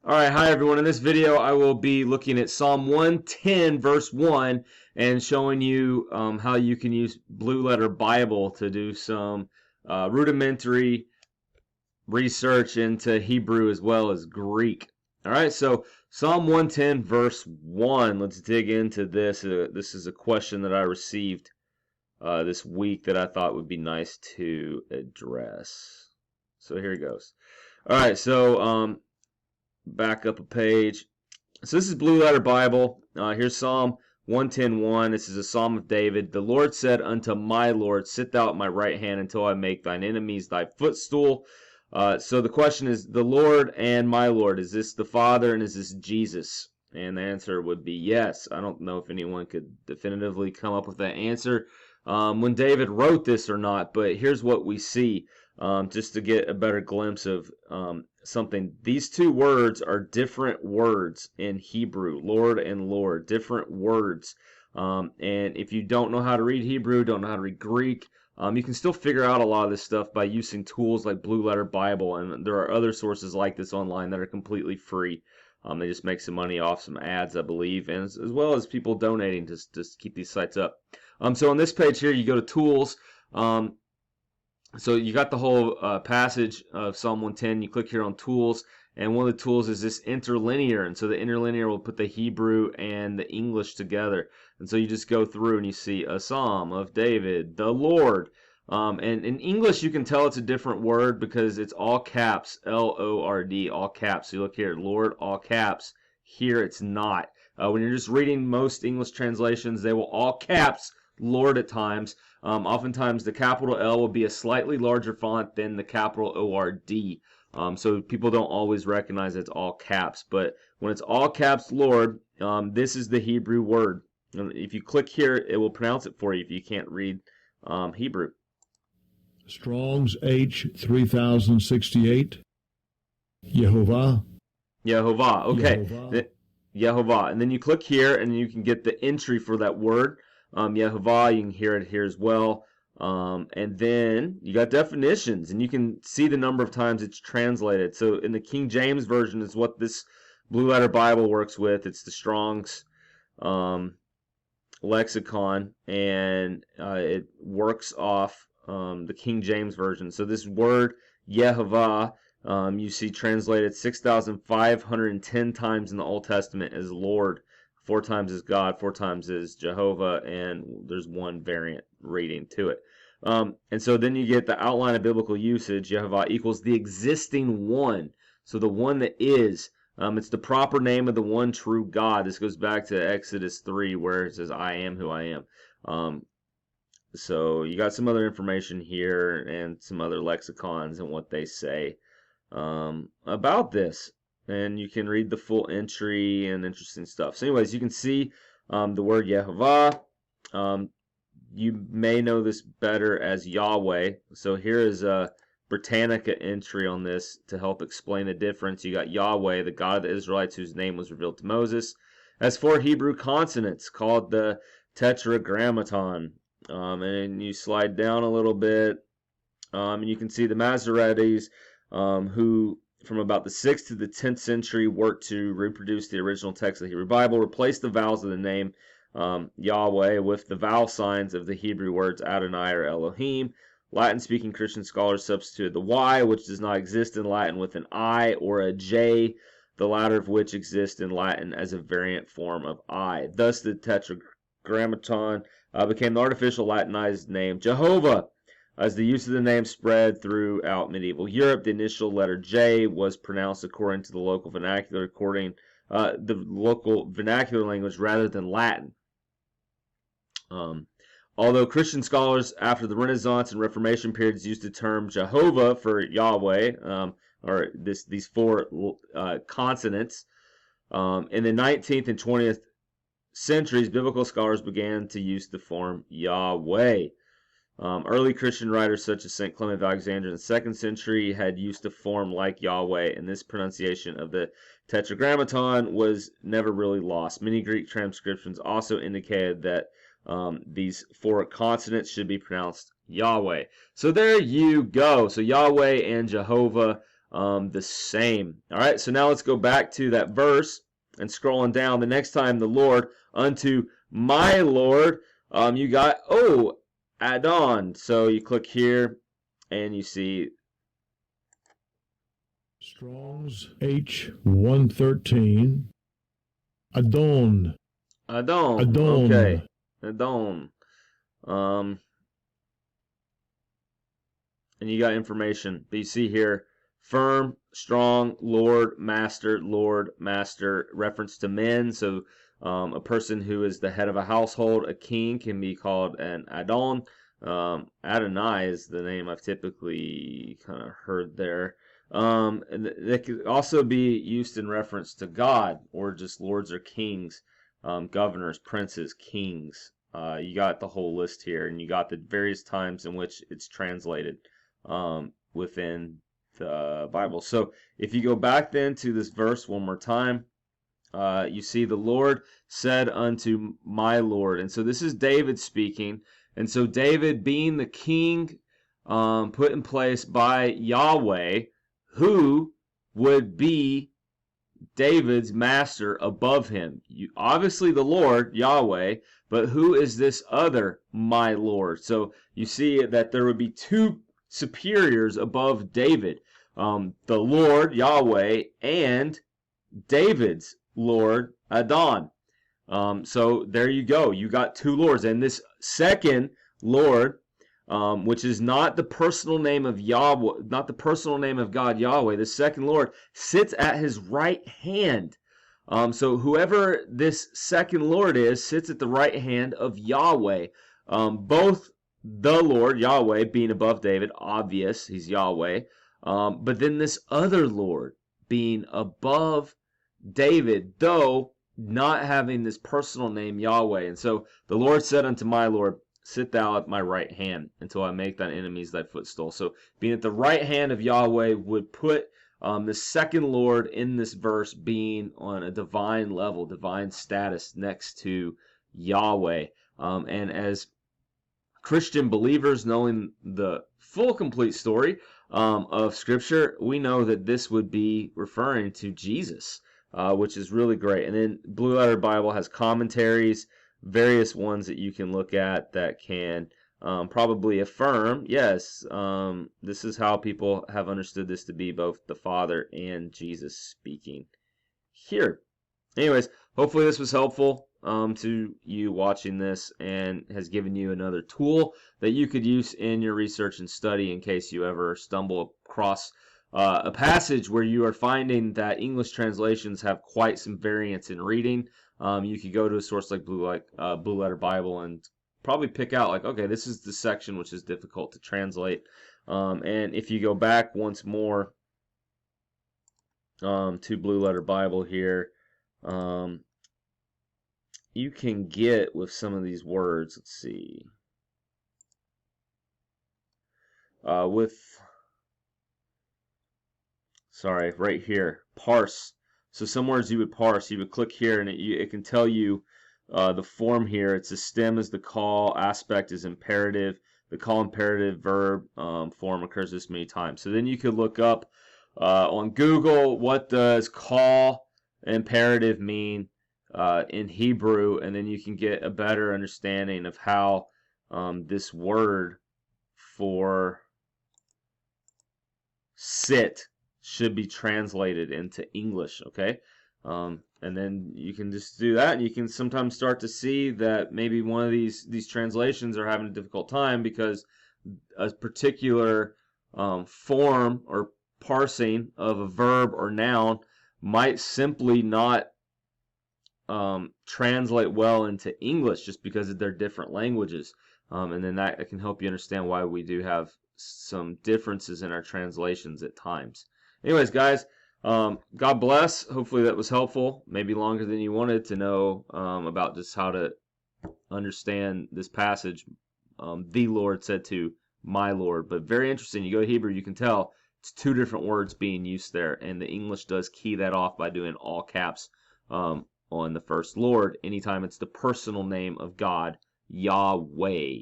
Alright, hi everyone. In this video I will be looking at Psalm 110 verse 1 and showing you how you can use Blue Letter Bible to do some rudimentary research into Hebrew as well as Greek. Alright, so Psalm 110 verse 1, let's dig into this. This is a question that I received this week that I thought would be nice to address. So here it goes. Alright, so back up a page. So this is Blue Letter Bible. Here's Psalm 110:1. This is a Psalm of David. The Lord said unto my Lord, sit thou at my right hand until I make thine enemies thy footstool. So the question is, the Lord and my Lord, is this the Father and is this Jesus? And the answer would be yes. I don't know if anyone could definitively come up with that answer when David wrote this or not, but here's what we see. Just to get a better glimpse of something. These two words are different words in Hebrew, Lord and Lord, different words. And if you don't know how to read Hebrew, don't know how to read Greek, you can still figure out a lot of this stuff by using tools like Blue Letter Bible, and there are other sources like this online that are completely free. They just make some money off some ads, I believe, and as well as people donating to keep these sites up. So on this page here, you go to Tools. So you got the whole passage of Psalm 110. You click here on Tools, and one of the tools is this Interlinear. And so the Interlinear will put the Hebrew and the English together. And so you just go through and you see a Psalm of David, the Lord. And in English, you can tell it's a different word because it's all caps, L-O-R-D, all caps. So you look here, Lord, all caps. Here it's not. When you're just reading most English translations, they will all caps Lord at times. Oftentimes the capital L will be a slightly larger font than the capital O-R-D. So people don't always recognize it's all caps. But when it's all caps Lord, this is the Hebrew word. If you click here, it will pronounce it for you if you can't read Hebrew. Strong's H 3068. Yehovah. Yehovah. Okay. Yehovah. Yehovah. And then you click here and you can get the entry for that word. Yehovah, you can hear it here as well. And then you got definitions, and you can see the number of times it's translated. So in the King James Version is what this Blue Letter Bible works with. It's the Strong's lexicon, and it works off the King James Version. So this word, Yehovah, you see translated 6,510 times in the Old Testament as Lord. 4 times is God, 4 times is Jehovah, and there's one variant reading to it. And so then you get the outline of biblical usage. Yehovah equals the existing one. So the one that is. It's the proper name of the one true God. This goes back to Exodus 3 where it says, I am who I am. So you got some other information here and some other lexicons and what they say about this. And you can read the full entry and interesting stuff. So anyways, you can see the word Yehovah. You may know this better as Yahweh. So here is a Britannica entry on this to help explain the difference. You got Yahweh, the God of the Israelites, whose name was revealed to Moses, has 4 Hebrew consonants called the Tetragrammaton. And you slide down a little bit, and you can see the Masoretes, who from about the 6th to the 10th century worked to reproduce the original text of the Hebrew Bible, replaced the vowels of the name Yahweh with the vowel signs of the Hebrew words Adonai or Elohim. Latin-speaking Christian scholars substituted the Y, which does not exist in Latin, with an I or a J, the latter of which exists in Latin as a variant form of I. Thus the Tetragrammaton became the artificial Latinized name Jehovah. As the use of the name spread throughout medieval Europe, the initial letter J was pronounced according to the local vernacular, language rather than Latin. Although Christian scholars after the Renaissance and Reformation periods used the term Jehovah for Yahweh, or these 4 consonants, in the 19th and 20th centuries, biblical scholars began to use the form Yahweh. Early Christian writers such as St. Clement of Alexandria in the 2nd century had used a form like Yahweh, and this pronunciation of the Tetragrammaton was never really lost. Many Greek transcriptions also indicated that these 4 consonants should be pronounced Yahweh. So there you go. So Yahweh and Jehovah the same. All right, so now let's go back to that verse and scrolling down. The next time the Lord unto my Lord, you got, Adon. So you click here and you see Strong's H113. Adon. Adon. Adon. Okay. Adon. And you got information. But you see here, firm, strong, Lord, master, reference to men. So a person who is the head of a household, a king, can be called an Adon. Adonai is the name I've typically kind of heard there. And they could also be used in reference to God, or just lords or kings, governors, princes, kings. You got the whole list here, and you got the various times in which it's translated within the Bible. So if you go back then to this verse one more time, you see the Lord said unto my Lord. And so this is David speaking. And so David, being the king put in place by Yahweh, who would be David's master above him. Obviously the Lord, Yahweh, but who is this other my Lord? So you see that there would be two superiors above David. The Lord, Yahweh, and David's Lord, Adon. So there you go. You got two lords. And this second Lord, which is not the personal name of Yahweh, not the personal name of God, Yahweh, the second Lord sits at his right hand. So whoever this second Lord is sits at the right hand of Yahweh. Both the Lord, Yahweh, being above David, obvious, he's Yahweh. But then this other Lord being above David, though not having this personal name Yahweh. And so the Lord said unto my Lord, sit thou at my right hand until I make thine enemies thy footstool. So being at the right hand of Yahweh would put the second Lord in this verse being on a divine level, divine status next to Yahweh. And as Christian believers, knowing the full complete story of Scripture, we know that this would be referring to Jesus, which is really great. And then Blue Letter Bible has commentaries, various ones that you can look at that can probably affirm, yes, this is how people have understood this to be both the Father and Jesus speaking here. Anyways, hopefully this was helpful to you watching this and has given you another tool that you could use in your research and study in case you ever stumble across a passage where you are finding that English translations have quite some variance in reading. You could go to a source like Blue Letter Bible and probably pick out like, okay, this is the section which is difficult to translate. And if you go back once more to Blue Letter Bible here, you can get with some of these words, let's see, right here, parse. So some words you would parse, you would click here and it can tell you the form here. It's the stem is the call, aspect is imperative, the call imperative verb form occurs this many times. So then you could look up on Google, what does call imperative mean in Hebrew, and then you can get a better understanding of how this word for sit should be translated into English, okay? And then you can just do that, and you can sometimes start to see that maybe one of these translations are having a difficult time because a particular form or parsing of a verb or noun might simply not translate well into English just because of their different languages. And then that can help you understand why we do have some differences in our translations at times. Anyways, guys, God bless. Hopefully that was helpful. Maybe longer than you wanted to know about just how to understand this passage. The Lord said to my Lord. But very interesting. You go to Hebrew, you can tell it's two different words being used there. And the English does key that off by doing all caps on the first Lord anytime it's the personal name of God, Yahweh.